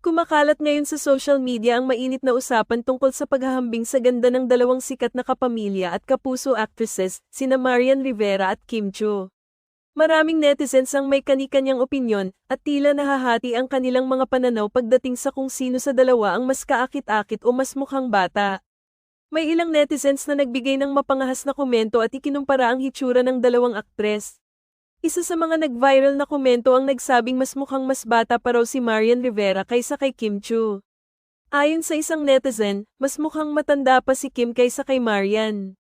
Kumakalat ngayon sa social media ang mainit na usapan tungkol sa paghahambing sa ganda ng dalawang sikat na kapamilya at kapuso actresses, sina Marian Rivera at Kim Chiu. Maraming netizens ang may kani-kanyang opinyon, at tila nahahati ang kanilang mga pananaw pagdating sa kung sino sa dalawa ang mas kaakit-akit o mas mukhang bata. May ilang netizens na nagbigay ng mapangahas na komento at ikinumpara ang hitsura ng dalawang aktres. Isa sa mga nag-viral na komento ang nagsabing mas mukhang mas bata pa raw si Marian Rivera kaysa kay Kim Chiu. Ayon sa isang netizen, mas mukhang matanda pa si Kim kaysa kay Marian.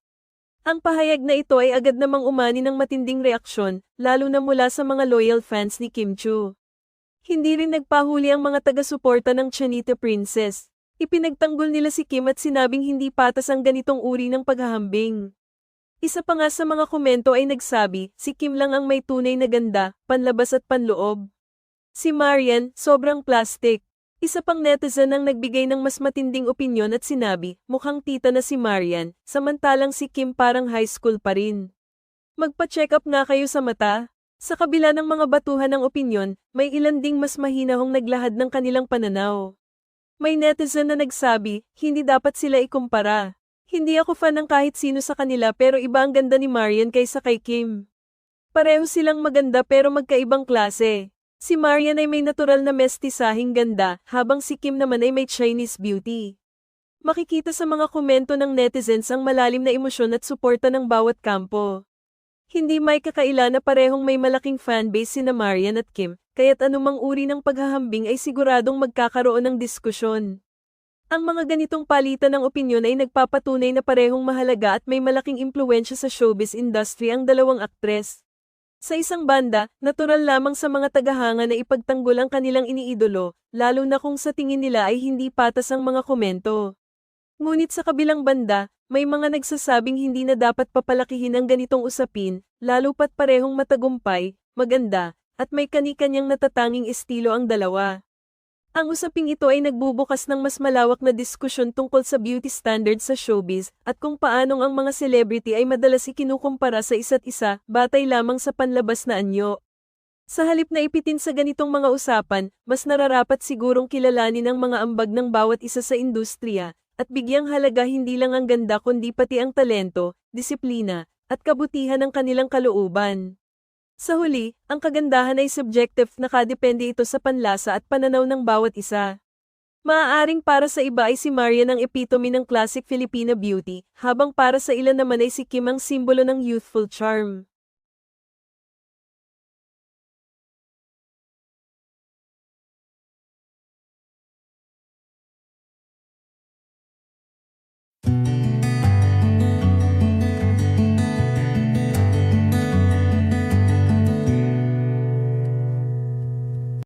Ang pahayag na ito ay agad namang umani ng matinding reaksyon, lalo na mula sa mga loyal fans ni Kim Chiu. Hindi rin nagpahuli ang mga taga-suporta ng Chanita Princess. Ipinagtanggol nila si Kim at sinabing hindi patas ang ganitong uri ng paghahambing. Isa pa nga sa mga komento ay nagsabi, si Kim lang ang may tunay na ganda, panlabas at panloob. Si Marian, sobrang plastic. Isa pang netizen ang nagbigay ng mas matinding opinyon at sinabi, mukhang tita na si Marian, samantalang si Kim parang high school pa rin. Magpa-check up nga kayo sa mata. Sa kabila ng mga batuhan ng opinyon, may ilan ding mas mahinahong naglahad ng kanilang pananaw. May netizen na nagsabi, hindi dapat sila ikumpara. Hindi ako fan ng kahit sino sa kanila pero iba ang ganda ni Marian kaysa kay Kim. Pareho silang maganda pero magkaibang klase. Si Marian ay may natural na mestisahing ganda, habang si Kim naman ay may Chinese beauty. Makikita sa mga komento ng netizens ang malalim na emosyon at suporta ng bawat kampo. Hindi may kakaila na parehong may malaking fanbase sina Marian at Kim, kaya't anumang uri ng paghahambing ay siguradong magkakaroon ng diskusyon. Ang mga ganitong palitan ng opinyon ay nagpapatunay na parehong mahalaga at may malaking impluwensya sa showbiz industry ang dalawang aktres. Sa isang banda, natural lamang sa mga tagahanga na ipagtanggol ang kanilang iniidolo, lalo na kung sa tingin nila ay hindi patas ang mga komento. Ngunit sa kabilang banda, may mga nagsasabing hindi na dapat papalakihin ang ganitong usapin, lalo pat parehong matagumpay, maganda, at may kani-kanyang natatanging estilo ang dalawa. Ang usaping ito ay nagbubukas ng mas malawak na diskusyon tungkol sa beauty standards sa showbiz at kung paanong ang mga celebrity ay madalas ikinukumpara sa isa't isa batay lamang sa panlabas na anyo. Sa halip na ipitin sa ganitong mga usapan, mas nararapat sigurong kilalanin ang mga ambag ng bawat isa sa industriya at bigyang halaga hindi lang ang ganda kundi pati ang talento, disiplina, at kabutihan ng kanilang kalooban. Sa huli, ang kagandahan ay subjective, nakadepende ito sa panlasa at pananaw ng bawat isa. Maaaring para sa iba ay si Marian ang epitome ng classic Filipina beauty, habang para sa ilan naman ay si Kim ang simbolo ng youthful charm.